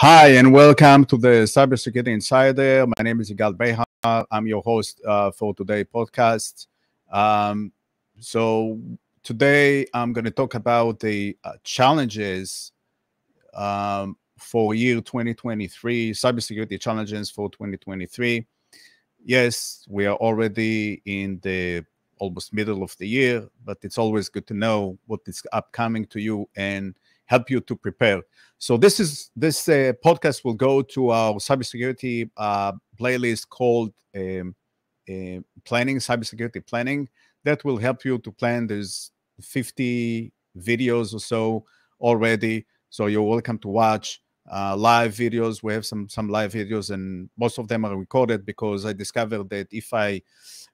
Hi, and welcome to the Cybersecurity Insider. My name is Igal Behar. I'm your host for today's podcast. Um, so today I'm going to talk about the challenges for year 2023, cybersecurity challenges for 2023. Yes, we are already in the almost middle of the year, but it's always good to know what is upcoming to you and help you to prepare. So this podcast will go to our cybersecurity playlist called planning, cybersecurity planning. That will help you to plan. There's 50 videos or so already, so you're welcome to watch live videos. We have some live videos, and most of them are recorded because I discovered that if I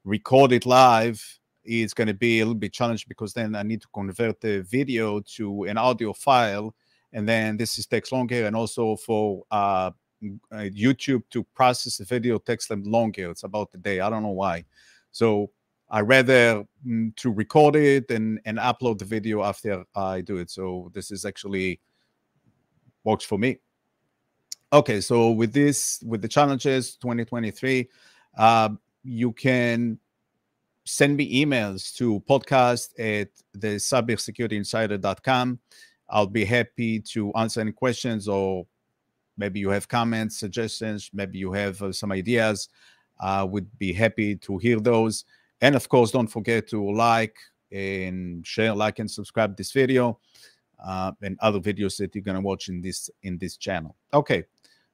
record it live, it's going to be a little bit challenged because then I need to convert the video to an audio file, and then takes longer, and also for YouTube to process the video takes them longer. It's about a day. I don't know why. So I rather to record it and upload the video after I do it. So this is actually works for me. Okay, so with the challenges 2023, you can send me emails to podcast@ThecybersecurityInsider.com. I'll be happy to answer any questions, or maybe you have comments, suggestions, maybe you have some ideas. Would be happy to hear those. And of course, don't forget to like and share, like and subscribe this video and other videos that you're gonna watch in this channel. Okay,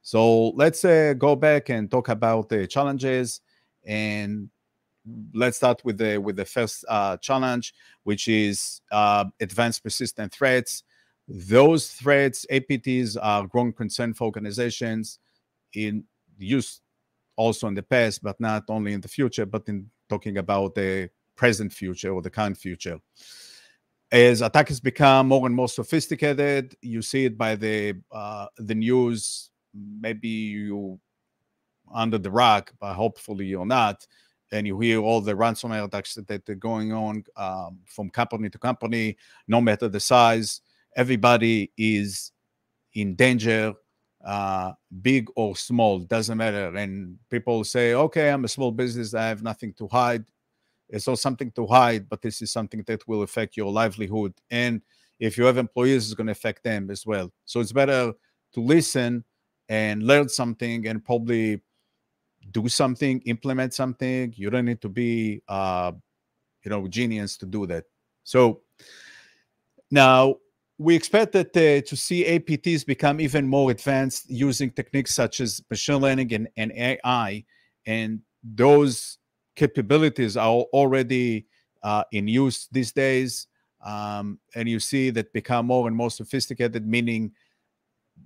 so let's go back and talk about the challenges, and let's start with the first challenge, which is advanced persistent threats. Those threats, APTs, are growing concern for organizations in use also in the past, but not only in the future, but in talking about the present future or the current future. As attackers become more and more sophisticated, you see it by the news. Maybe you under the rug, but hopefully you're not. And you hear all the ransomware attacks that are going on from company to company, no matter the size. Everybody is in danger, big or small, doesn't matter. And people say, okay, I'm a small business, I have nothing to hide. It's not something to hide, but this is something that will affect your livelihood. And if you have employees, it's going to affect them as well. So it's better to listen and learn something and probably do something, implement something. You don't need to be, genius to do that. So now we expect that to see APTs become even more advanced using techniques such as machine learning and AI. And those capabilities are already in use these days. And you see that become more and more sophisticated, meaning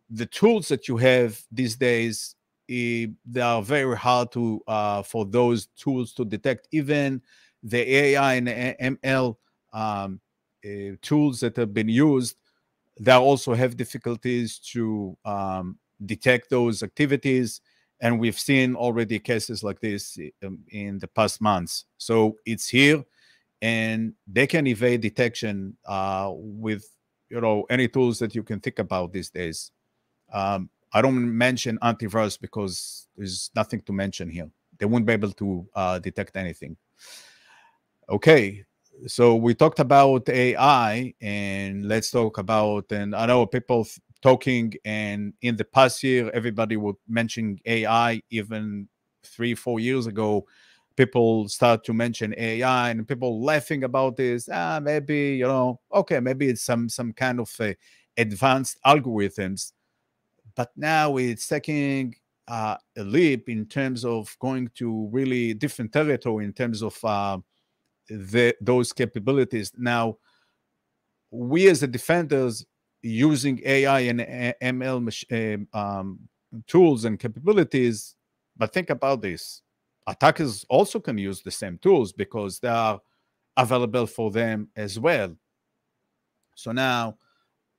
the tools that you have these days, they are very hard to for those tools to detect. Even the AI and ML tools that have been used, they also have difficulties to detect those activities. And we've seen already cases like this in the past months. So it's here, and they can evade detection with any tools that you can think about these days. I don't mention antivirus because there's nothing to mention here. They won't be able to detect anything. Okay, so we talked about AI, and let's talk about, and I know people talking, and in the past year, everybody would mention AI. Even 3-4 years ago, people start to mention AI, and people laughing about this. Maybe, okay, maybe it's some kind of advanced algorithms. But now it's taking a leap in terms of going to really different territory in terms of those capabilities. Now, we as the defenders using AI and ML tools and capabilities, but think about this. Attackers also can use the same tools because they are available for them as well. So now,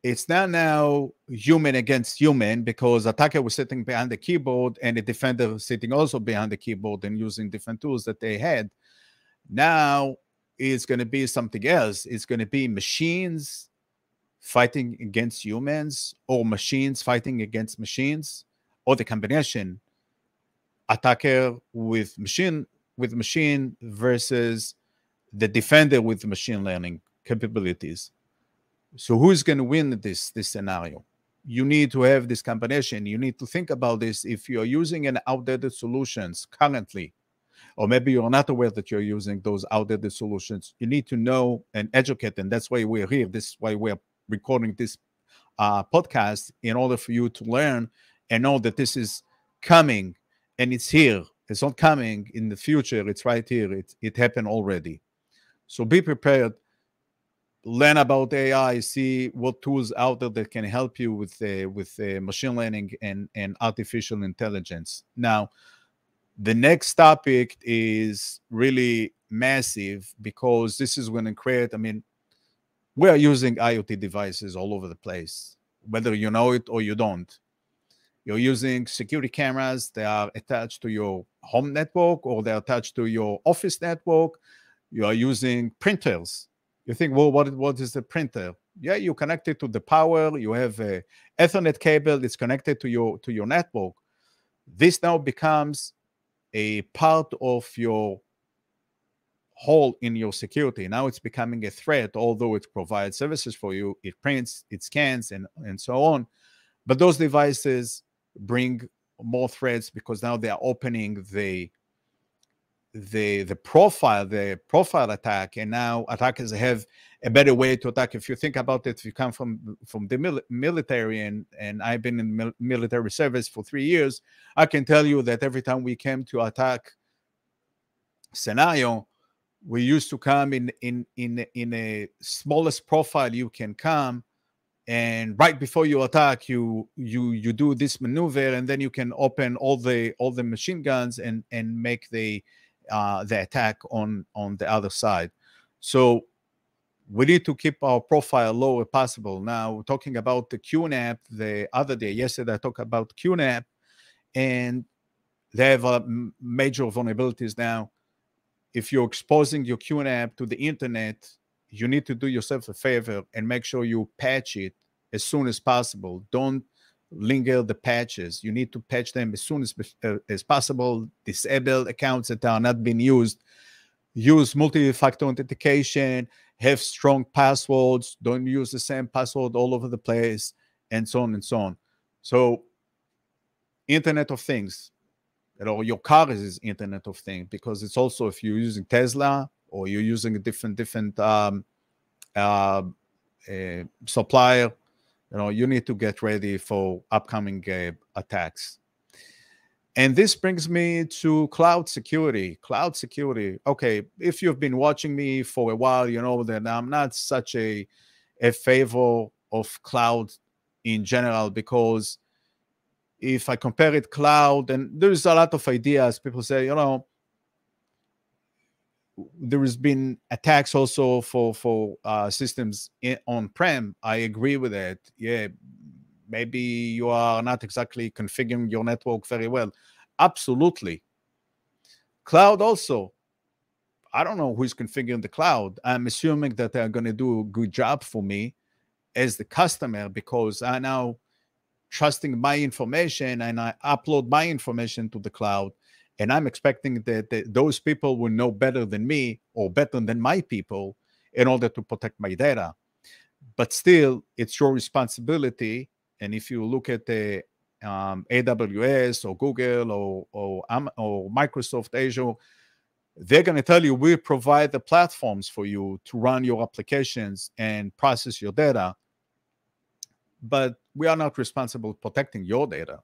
it's not now human against human, because attacker was sitting behind the keyboard and the defender was sitting also behind the keyboard and using different tools that they had. Now it's going to be something else. It's going to be machines fighting against humans, or machines fighting against machines, or the combination, attacker with machine versus the defender with machine learning capabilities. So who's going to win this scenario? You need to have this combination. You need to think about this. If you're using an outdated solutions currently, or maybe you're not aware that you're using those outdated solutions, you need to know and educate. And that's why we're here. This is why we're recording this podcast, in order for you to learn and know that this is coming, and it's here. It's not coming in the future. It's right here. It happened already. So be prepared. Learn about AI, see what tools out there that can help you with machine learning and artificial intelligence. Now, the next topic is really massive, because this is going to create, I mean, we are using IoT devices all over the place, whether you know it or you don't. You're using security cameras. They are attached to your home network, or they're attached to your office network. You are using printers. You think, well, what is the printer? Yeah, you connect it to the power. You have a Ethernet cable that's connected to your network. This now becomes a part of your hole in your security. Now it's becoming a threat, although it provides services for you. It prints, it scans, and so on. But those devices bring more threats, because now they are opening the profile attack, and now attackers have a better way to attack. If you think about it, if you come from the military, and I've been in military service for 3 years, I can tell you that every time we came to attack scenario, we used to come in a smallest profile you can come, and right before you attack, you do this maneuver, and then you can open all the machine guns and make the attack on the other side. So we need to keep our profile low as possible. Now, talking about the QNAP, the other day, yesterday, I talked about QNAP, and they have major vulnerabilities now. If you're exposing your QNAP to the internet, you need to do yourself a favor and make sure you patch it as soon as possible. Don't linger the patches. You need to patch them as soon as possible. Disable accounts that are not being used. Use multi-factor authentication. Have strong passwords. Don't use the same password all over the place, and so on and so on. So, Internet of Things. Your car is Internet of Things, because it's also, if you're using Tesla or you're using a different supplier, you need to get ready for upcoming attacks. And this brings me to cloud security. Cloud security. Okay, if you've been watching me for a while, you know that I'm not such a favor of cloud in general, because if I compare it cloud, and there's a lot of ideas, people say, there has been attacks also for systems on-prem. I agree with that. Yeah, maybe you are not exactly configuring your network very well. Absolutely. Cloud also. I don't know who's configuring the cloud. I'm assuming that they're going to do a good job for me as the customer, because I now trusting my information, and I upload my information to the cloud, and I'm expecting that those people will know better than me, or better than my people, in order to protect my data. But still, it's your responsibility. And if you look at the AWS or Google or Microsoft Azure, they're going to tell you, we provide the platforms for you to run your applications and process your data, but we are not responsible for protecting your data.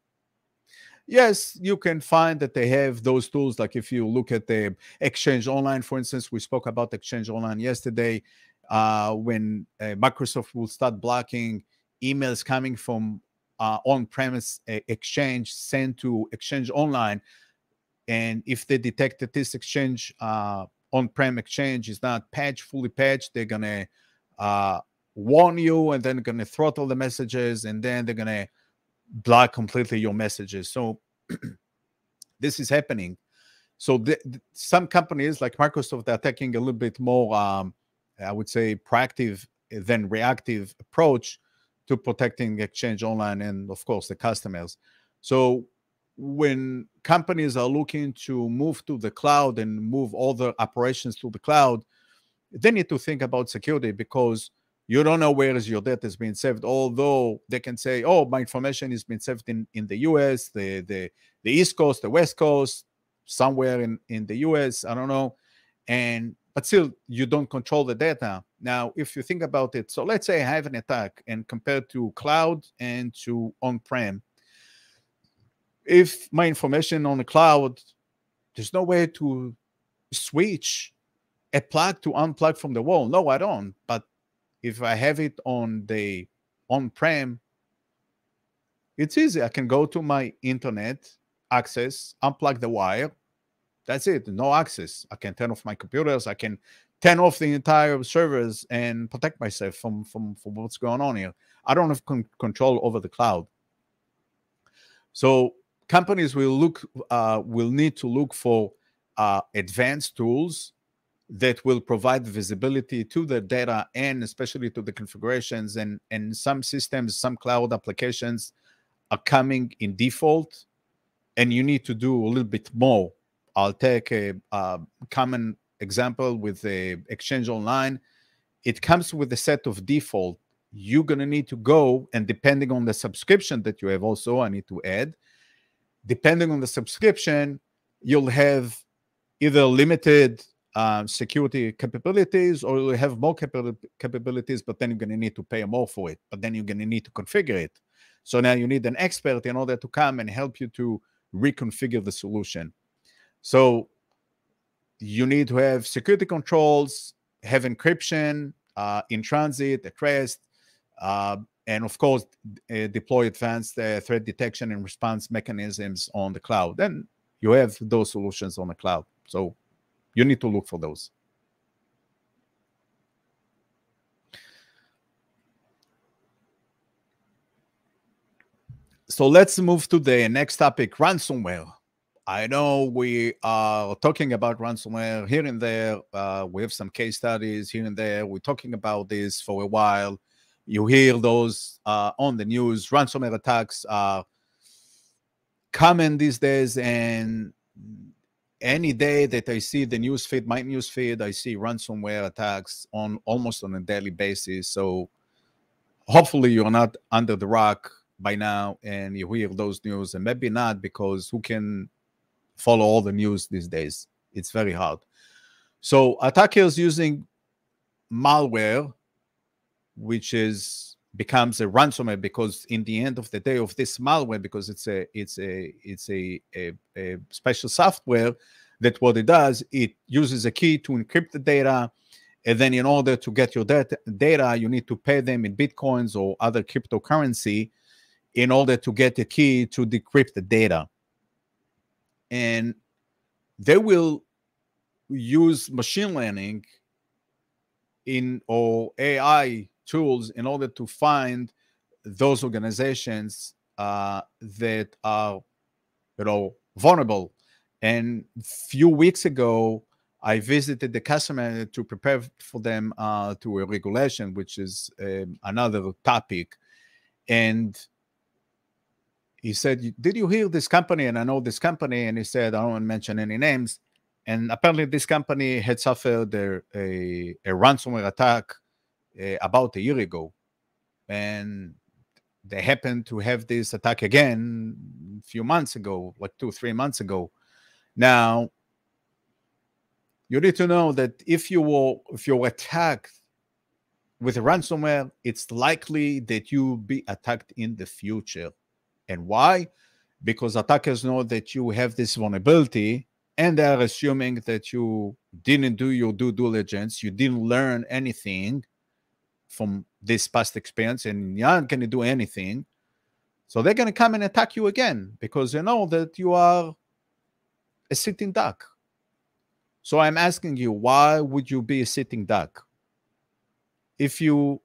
Yes, you can find that they have those tools. Like if you look at the Exchange Online, for instance, we spoke about Exchange Online yesterday, when Microsoft will start blocking emails coming from on-premise Exchange sent to Exchange Online. And if they detect that this Exchange on-prem Exchange is not fully patched, they're going to warn you, and then they're going to throttle the messages, and then they're going to block completely your messages. So this is happening. So some companies like Microsoft are taking a little bit more, I would say, proactive than reactive approach to protecting Exchange Online and, of course, the customers. So when companies are looking to move to the cloud and move all their operations to the cloud, they need to think about security, because you don't know where is your data is being saved. Although they can say, oh, my information is being saved in the US, the East Coast, the West Coast, somewhere in the US, I don't know. But still, you don't control the data. Now, if you think about it, so let's say I have an attack, and compared to cloud and to on-prem, if my information on the cloud, there's no way to switch a plug to unplug from the wall. No, I don't. But if I have it on the on-prem, it's easy. I can go to my internet access, unplug the wire. That's it. No access. I can turn off my computers. I can turn off the entire servers and protect myself from what's going on here. I don't have control over the cloud. So companies will need to look for advanced tools that will provide visibility to the data, and especially to the configurations. And some systems, some cloud applications are coming in default, and you need to do a little bit more. I'll take a common example with the Exchange Online. It comes with a set of default. You're going to need to go, and depending on the subscription that you have, also, I need to add, depending on the subscription, you'll have either limited security capabilities, or you'll have more capabilities, but then you're going to need to pay more for it. But then you're going to need to configure it. So now you need an expert in order to come and help you to reconfigure the solution. So you need to have security controls, have encryption, in transit, at rest, and of course, deploy advanced threat detection and response mechanisms on the cloud. Then you have those solutions on the cloud. So you need to look for those. So let's move to the next topic, ransomware. I know we are talking about ransomware here and there. We have some case studies here and there. We're talking about this for a while. You hear those on the news. Ransomware attacks are common these days, and any day that I see the news feed, my news feed, I see ransomware attacks almost on a daily basis. So hopefully you're not under the rock by now and you hear those news, and maybe not, because who can follow all the news these days? It's very hard. So attackers using malware, which becomes a ransomware, because in the end of the day of this malware, because it's a special software, that what it does, it uses a key to encrypt the data, and then in order to get your data, you need to pay them in Bitcoins or other cryptocurrency in order to get the key to decrypt the data. And they will use machine learning or AI tools in order to find those organizations that are, vulnerable. And a few weeks ago, I visited the customer to prepare for them to a regulation, which is another topic. And he said, did you hear this company? And I know this company. And he said, I don't want to mention any names. And apparently this company had suffered a ransomware attack about a year ago. And they happened to have this attack again a few months ago, like 2-3 months ago. Now, you need to know that if you're attacked with a ransomware, it's likely that you'll be attacked in the future. And why? Because attackers know that you have this vulnerability, and they are assuming that you didn't do your due diligence, you didn't learn anything from this past experience, and you're not going to do anything. So they're going to come and attack you again, because they know that you are a sitting duck. So I'm asking you, why would you be a sitting duck? If you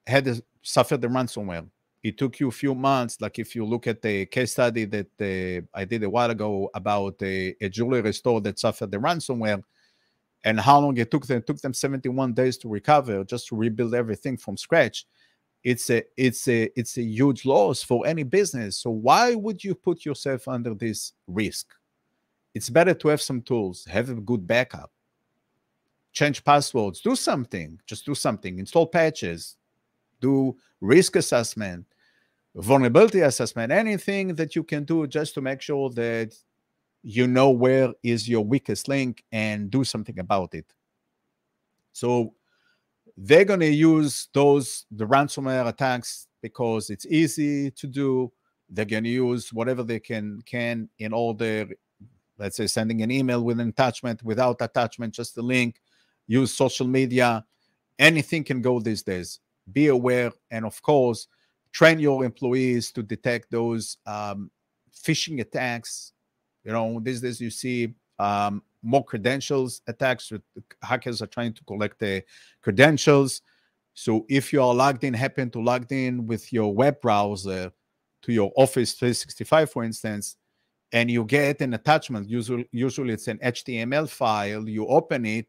had suffered the ransomware, it took you a few months. Like if you look at the case study that I did a while ago about a jewelry store that suffered the ransomware, and how long it took them. It took them 71 days to recover, just to rebuild everything from scratch. It's a huge loss for any business. So why would you put yourself under this risk? It's better to have some tools, have a good backup, change passwords, do something, just do something, install patches, do risk assessment, vulnerability assessment, anything that you can do just to make sure that you know where is your weakest link and do something about it. So they're going to use the ransomware attacks because it's easy to do. They're going to use whatever they can in order, let's say, sending an email with an attachment, without attachment, just a link, use social media. Anything can go these days. Be aware, and of course, train your employees to detect those phishing attacks. You know, these days you see more credentials attacks. Hackers are trying to collect the credentials. So if you are logged in, happen to logged in with your web browser to your Office 365, for instance, and you get an attachment, usually it's an HTML file, you open it,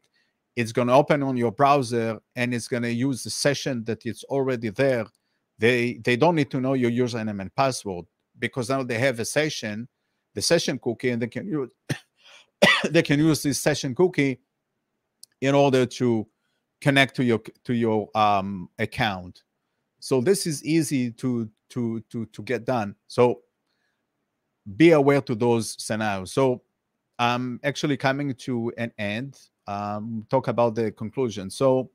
it's going to open on your browser, and it's going to use the session that it's already there. They don't need to know your username and password, because now they have a session, the session cookie, and they can use they can use this session cookie in order to connect to your account. So this is easy to get done. So be aware to those scenarios. So I'm actually coming to an end. Talk about the conclusion. So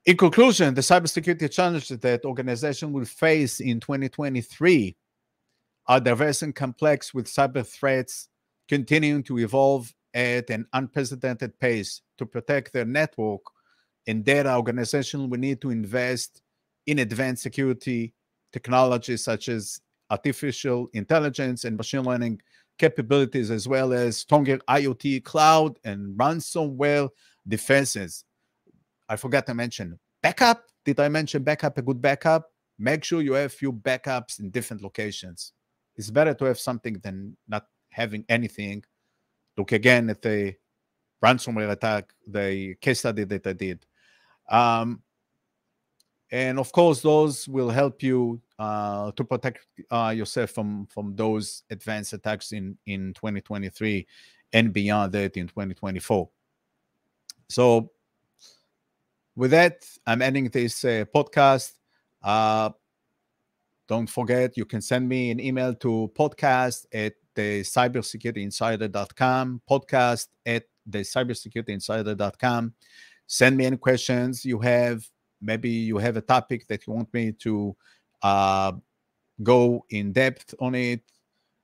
in conclusion, the cybersecurity challenges that organizations will face in 2023 are diverse and complex, with cyber threats continuing to evolve at an unprecedented pace. To protect their network and data, organizations will need to invest in advanced security technologies such as artificial intelligence and machine learning capabilities, as well as stronger IoT, cloud, and ransomware defenses. I forgot to mention backup. Did I mention backup? A good backup? Make sure you have a few backups in different locations. It's better to have something than not having anything. Look again at the ransomware attack, the case study that I did. And of course, those will help you to protect yourself from those advanced attacks in 2023 and beyond that in 2024. So with that, I'm ending this podcast. Don't forget, you can send me an email to podcast@ThecybersecurityInsider.com, podcast@ThecybersecurityInsider.com. Send me any questions you have. Maybe you have a topic that you want me to go in depth on it,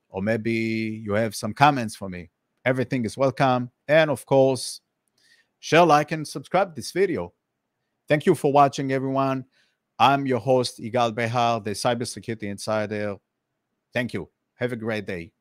or maybe you have some comments for me. Everything is welcome. And of course, share, like, and subscribe this video. Thank you for watching, everyone. I'm your host, Igal Behar, the Cybersecurity Insider. Thank you. Have a great day.